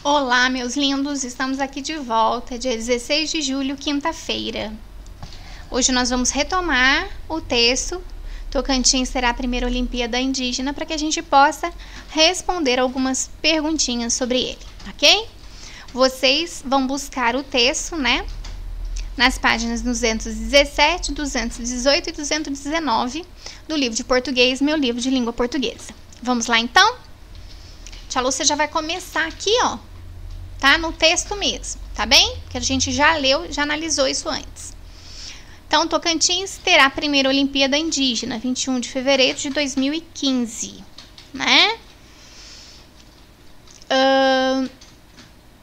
Olá, meus lindos! Estamos aqui de volta, dia 16 de julho, quinta-feira. Hoje nós vamos retomar o texto Tocantins será a primeira Olimpíada Indígena para que a gente possa responder algumas perguntinhas sobre ele, ok? Vocês vão buscar o texto, né? Nas páginas 217, 218 e 219 do livro de português, meu livro de língua portuguesa. Vamos lá, então? Tia Lúcia já vai começar aqui, ó, tá? No texto mesmo, tá bem? Que a gente já leu, já analisou isso antes. Então, Tocantins terá a primeira Olimpíada Indígena, 21 de fevereiro de 2015, né?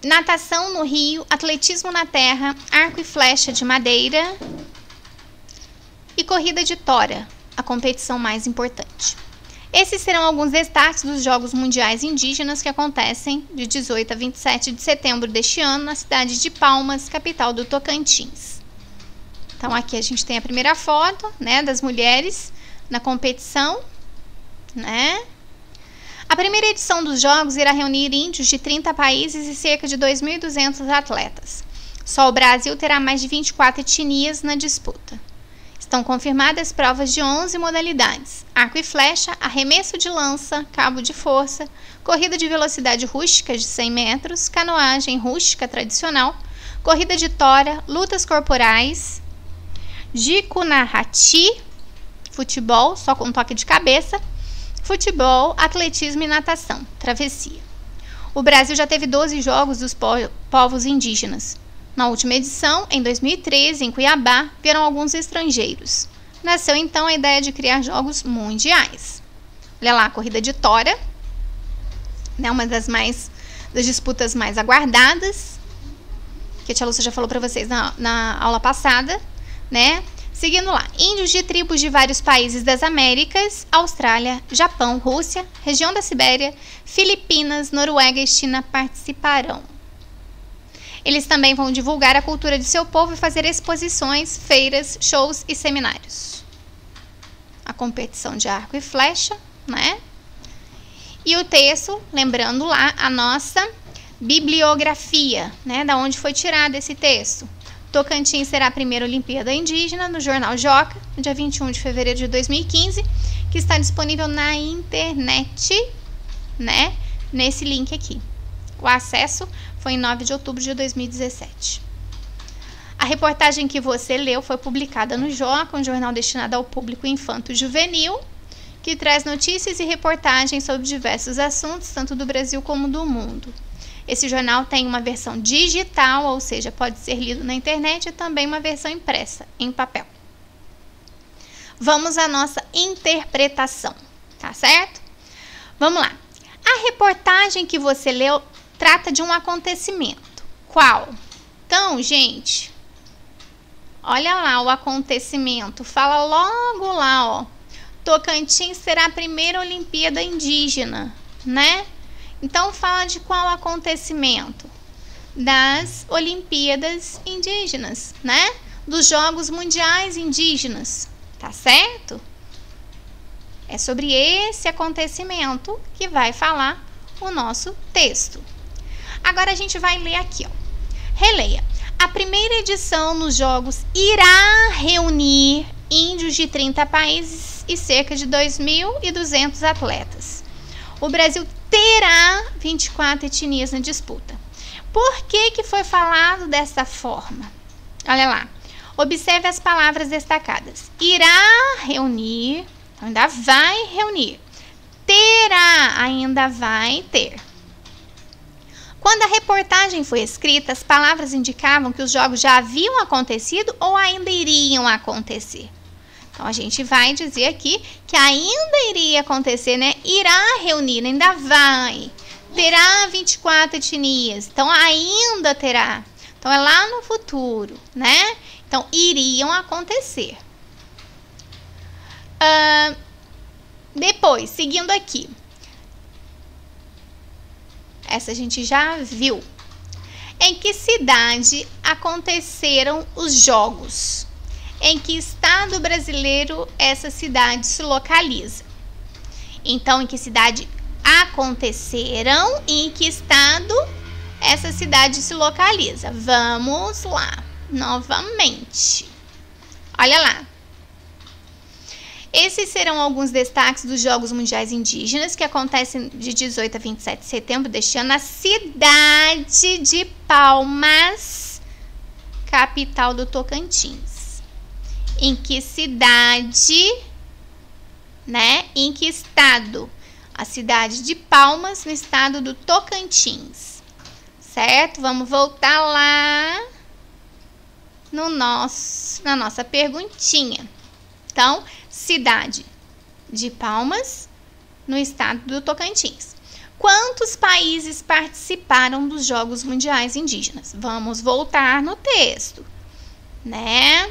Natação no rio, atletismo na terra, arco e flecha de madeira e corrida de tora, a competição mais importante. Esses serão alguns destaques dos Jogos Mundiais Indígenas que acontecem de 18 a 27 de setembro deste ano na cidade de Palmas, capital do Tocantins. Então, aqui a gente tem a primeira foto, né, das mulheres na competição, né? A primeira edição dos Jogos irá reunir índios de 30 países e cerca de 2.200 atletas. Só o Brasil terá mais de 24 etnias na disputa. Estão confirmadas provas de 11 modalidades: arco e flecha, arremesso de lança, cabo de força, corrida de velocidade rústica de 100 metros, canoagem rústica tradicional, corrida de tora, lutas corporais, jicunarrati, futebol, só com toque de cabeça, futebol, atletismo e natação, travessia. O Brasil já teve 12 jogos dos povos indígenas. Na última edição, em 2013, em Cuiabá, vieram alguns estrangeiros. Nasceu então a ideia de criar jogos mundiais. Olha lá, a corrida de tora, né, uma das disputas mais aguardadas, que a tia Lúcia já falou para vocês na aula passada, né? Seguindo lá, índios de tribos de vários países das Américas, Austrália, Japão, Rússia, região da Sibéria, Filipinas, Noruega e China participarão. Eles também vão divulgar a cultura de seu povo e fazer exposições, feiras, shows e seminários. A competição de arco e flecha, né? E o texto, lembrando lá a nossa bibliografia, né? Da onde foi tirado esse texto. Tocantins será a primeira Olimpíada Indígena, no jornal Joca, no dia 21 de fevereiro de 2015, que está disponível na internet, né? Nesse link aqui. O acesso foi em 9 de outubro de 2017. A reportagem que você leu foi publicada no Joca, um jornal destinado ao público infanto-juvenil, que traz notícias e reportagens sobre diversos assuntos, tanto do Brasil como do mundo. Esse jornal tem uma versão digital, ou seja, pode ser lido na internet, e também uma versão impressa, em papel. Vamos à nossa interpretação, tá certo? Vamos lá. A reportagem que você leu trata de um acontecimento. Qual? Então, gente, olha lá o acontecimento. Fala logo lá, ó. Tocantins será a primeira Olimpíada Indígena, né? Então, fala de qual acontecimento? Das Olimpíadas Indígenas, né? Dos Jogos Mundiais Indígenas, tá certo? É sobre esse acontecimento que vai falar o nosso texto. Agora a gente vai ler aqui, ó. Releia. A primeira edição nos Jogos irá reunir índios de 30 países e cerca de 2.200 atletas. O Brasil terá 24 etnias na disputa. Por que foi falado dessa forma? Olha lá. Observe as palavras destacadas. Irá reunir, ainda vai reunir. Terá, ainda vai ter. Quando a reportagem foi escrita, as palavras indicavam que os jogos já haviam acontecido ou ainda iriam acontecer. Então, a gente vai dizer aqui que ainda iria acontecer, né? Irá reunir, ainda vai. Terá 24 etnias. Então, ainda terá. Então, é lá no futuro, né? Então, iriam acontecer. Depois, seguindo aqui. Essa a gente já viu. Em que cidade aconteceram os jogos? Em que estado brasileiro essa cidade se localiza? Então, em que cidade aconteceram e em que estado essa cidade se localiza? Vamos lá, novamente. Olha lá. Esses serão alguns destaques dos Jogos Mundiais Indígenas, que acontecem de 18 a 27 de setembro deste ano na cidade de Palmas, capital do Tocantins. Em que cidade, né? Em que estado? A cidade de Palmas, no estado do Tocantins. Certo? Vamos voltar lá na nossa perguntinha. Então, cidade de Palmas, no estado do Tocantins. Quantos países participaram dos Jogos Mundiais Indígenas? Vamos voltar no texto, né?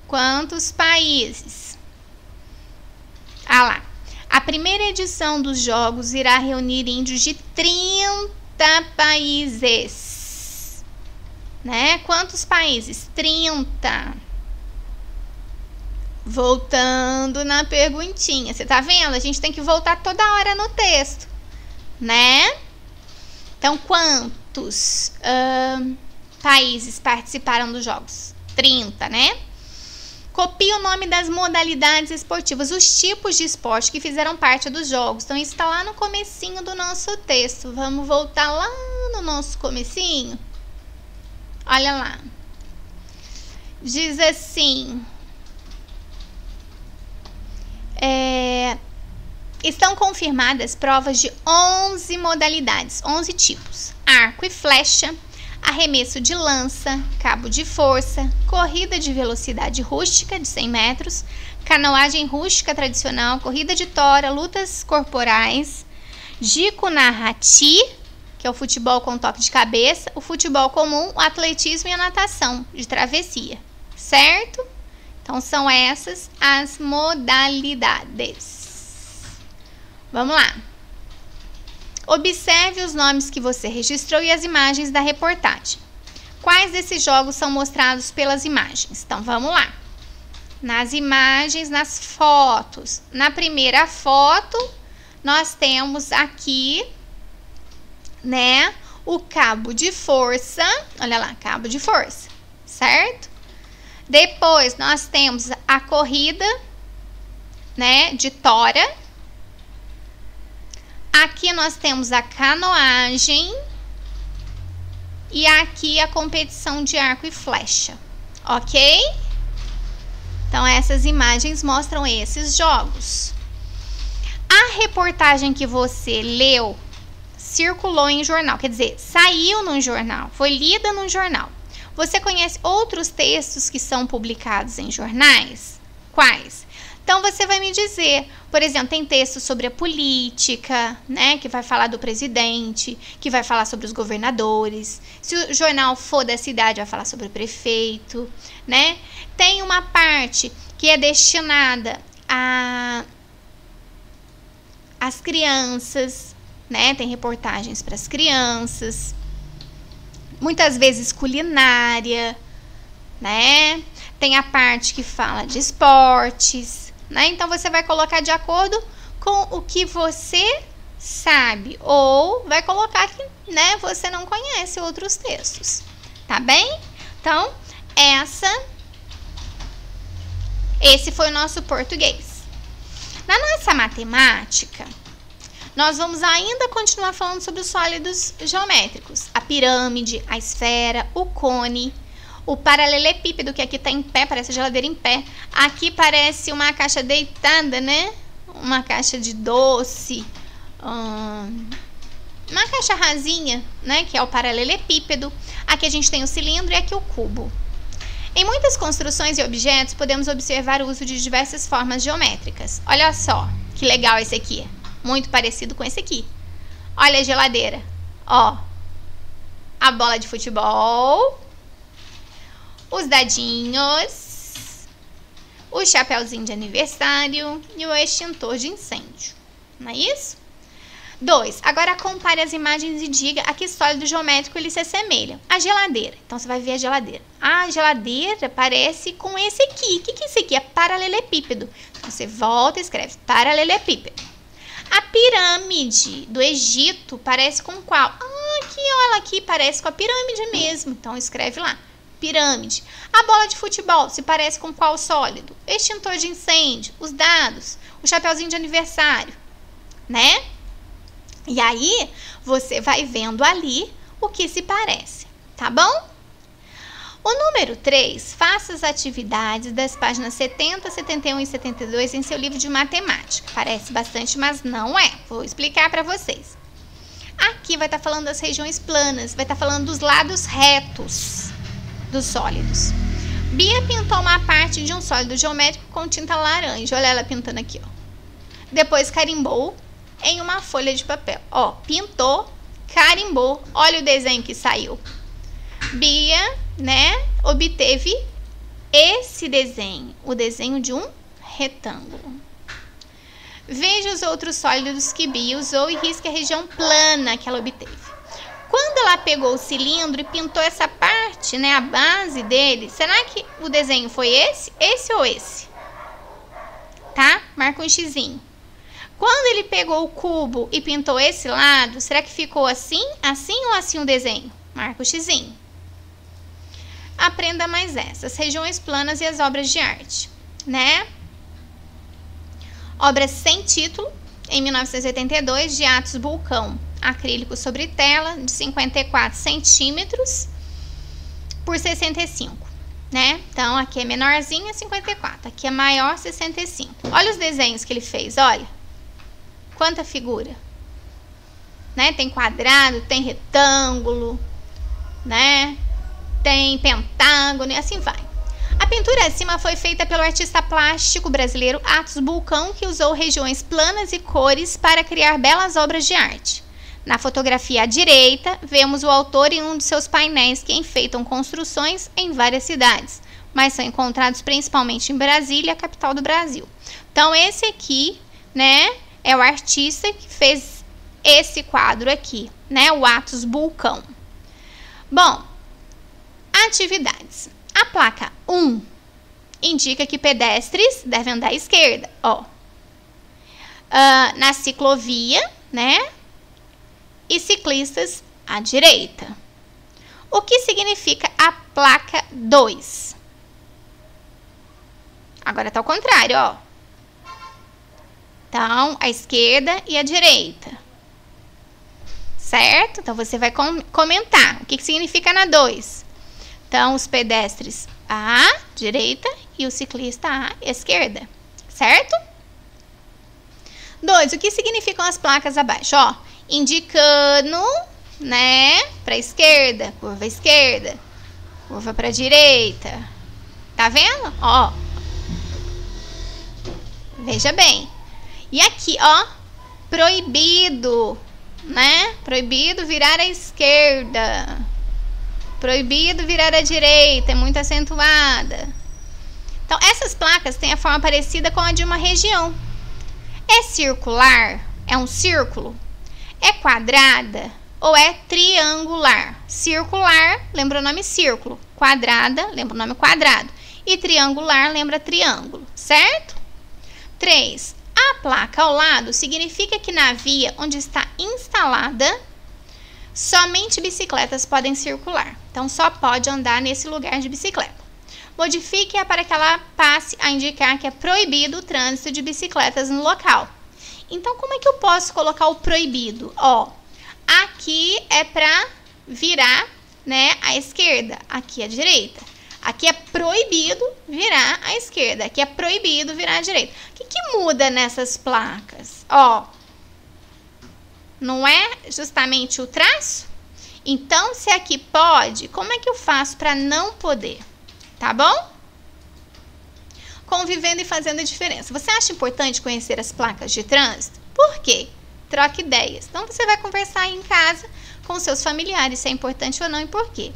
Quantos países? Ah lá. A primeira edição dos Jogos irá reunir índios de 30 países. Né? Quantos países? 30. Voltando na perguntinha. Você tá vendo? A gente tem que voltar toda hora no texto. Né? Então, quantos países participaram dos Jogos? 30, né? Copie o nome das modalidades esportivas, os tipos de esporte que fizeram parte dos Jogos. Então, isso está lá no comecinho do nosso texto. Vamos voltar lá no nosso comecinho? Olha lá. Diz assim... estão confirmadas provas de 11 modalidades, 11 tipos. Arco e flecha, arremesso de lança, cabo de força, corrida de velocidade rústica de 100 metros, canoagem rústica tradicional, corrida de tora, lutas corporais, jico narrati, que é o futebol com toque de cabeça, o futebol comum, o atletismo e a natação de travessia, certo? Então, são essas as modalidades. Vamos lá. Observe os nomes que você registrou e as imagens da reportagem. Quais desses jogos são mostrados pelas imagens? Então, vamos lá. Nas imagens, nas fotos. Na primeira foto, nós temos aqui, né, o cabo de força. Olha lá, cabo de força, certo? Depois, nós temos a corrida, né, de tora. Aqui nós temos a canoagem e aqui a competição de arco e flecha, ok? Então, essas imagens mostram esses jogos. A reportagem que você leu circulou em jornal, quer dizer, saiu num jornal, foi lida num jornal. Você conhece outros textos que são publicados em jornais? Quais? Então, você vai me dizer, por exemplo, tem texto sobre a política, né, que vai falar do presidente, que vai falar sobre os governadores. Se o jornal for da cidade, vai falar sobre o prefeito, né? Tem uma parte que é destinada às crianças, né? Tem reportagens para as crianças. Muitas vezes culinária, né? Tem a parte que fala de esportes, né? Então, você vai colocar de acordo com o que você sabe. Ou vai colocar que, né, você não conhece outros textos. Tá bem? Então, esse foi o nosso português. Na nossa matemática, nós vamos ainda continuar falando sobre os sólidos geométricos. A pirâmide, a esfera, o cone, o paralelepípedo, que aqui está em pé, parece geladeira em pé. Aqui parece uma caixa deitada, né? Uma caixa de doce. Uma caixa rasinha, né? Que é o paralelepípedo. Aqui a gente tem o cilindro e aqui o cubo. Em muitas construções e objetos, podemos observar o uso de diversas formas geométricas. Olha só, que legal esse aqui. Muito parecido com esse aqui. Olha a geladeira. Ó, a bola de futebol, os dadinhos, o chapéuzinho de aniversário e o extintor de incêndio. Não é isso? 2. Agora compare as imagens e diga a que sólido geométrico ele se assemelha. A geladeira. Então, você vai ver a geladeira. A geladeira parece com esse aqui. O que é esse aqui? É paralelepípedo. Então, você volta e escreve paralelepípedo. A pirâmide do Egito parece com qual? Aqui, ó, ela bola aqui parece com a pirâmide mesmo, então escreve lá, pirâmide. A bola de futebol se parece com qual sólido? Extintor de incêndio, os dados, o chapeuzinho de aniversário, né? E aí, você vai vendo ali o que se parece, tá bom? O número 3, faça as atividades das páginas 70, 71 e 72 em seu livro de matemática. Parece bastante, mas não é. Vou explicar para vocês. Aqui vai estar falando das regiões planas, vai estar falando dos lados retos dos sólidos. Bia pintou uma parte de um sólido geométrico com tinta laranja. Olha ela pintando aqui, ó. Depois carimbou em uma folha de papel. Ó, pintou, carimbou. Olha o desenho que saiu. Bia, né, obteve esse desenho, o desenho de um retângulo. Veja os outros sólidos que Bia usou e risque a região plana que ela obteve. Quando ela pegou o cilindro e pintou essa parte, né, a base dele, será que o desenho foi esse ou esse? Tá? Marca um xizinho. Quando ele pegou o cubo e pintou esse lado, será que ficou assim ou assim o desenho? Marca o xizinho. Aprenda mais essas, regiões planas e as obras de arte, né? Obra sem título, em 1982, de Atos Bulcão, acrílico sobre tela, de 54 centímetros por 65, né? Então, aqui é menorzinha, 54, aqui é maior, 65. Olha os desenhos que ele fez, olha. Quanta figura, né? Tem quadrado, tem retângulo, né? Tem pentágono e assim vai. A pintura acima foi feita pelo artista plástico brasileiro Atos Bulcão, que usou regiões planas e cores para criar belas obras de arte. Na fotografia à direita, vemos o autor em um de seus painéis que enfeitam construções em várias cidades, mas são encontrados principalmente em Brasília, a capital do Brasil. Então, esse aqui, né, é o artista que fez esse quadro aqui, né, o Atos Bulcão. Bom, atividades. A placa 1 indica que pedestres devem andar à esquerda, ó. Na ciclovia, né? E ciclistas à direita. O que significa a placa 2? Agora tá ao contrário, ó. Então, a esquerda e a direita. Certo? Então, você vai comentar o que significa na 2. Então, os pedestres à direita e o ciclista à esquerda, certo? 2. O que significam as placas abaixo? Ó, indicando, né, para a esquerda, curva para a direita. Tá vendo? Ó, veja bem. E aqui, ó, proibido, né? Proibido virar à esquerda. Proibido virar à direita, é muito acentuada. Então, essas placas têm a forma parecida com a de uma região. É circular? É um círculo? É quadrada? Ou é triangular? Circular, lembra o nome círculo. Quadrada, lembra o nome quadrado. E triangular, lembra triângulo, certo? 3. A placa ao lado significa que na via onde está instalada, somente bicicletas podem circular. Então, só pode andar nesse lugar de bicicleta. Modifique-a para que ela passe a indicar que é proibido o trânsito de bicicletas no local. Então, como é que eu posso colocar o proibido? Ó, aqui é para virar, né, à esquerda, aqui à direita. Aqui é proibido virar à esquerda, aqui é proibido virar à direita. O que muda nessas placas? Ó, não é justamente o traço? Então, se aqui pode, como é que eu faço para não poder? Tá bom? Convivendo e fazendo a diferença. Você acha importante conhecer as placas de trânsito? Por quê? Troque ideias. Então, você vai conversar aí em casa com seus familiares se é importante ou não e por quê.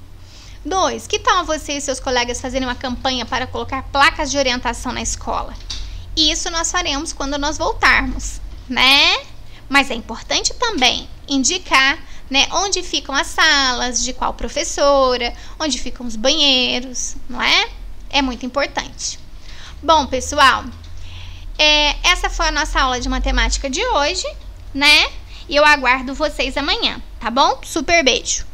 2. Que tal você e seus colegas fazerem uma campanha para colocar placas de orientação na escola? Isso nós faremos quando nós voltarmos, né? Mas é importante também indicar, né, onde ficam as salas, de qual professora, onde ficam os banheiros, não é? É muito importante. Bom, pessoal, essa foi a nossa aula de matemática de hoje, né? E eu aguardo vocês amanhã, tá bom? Super beijo!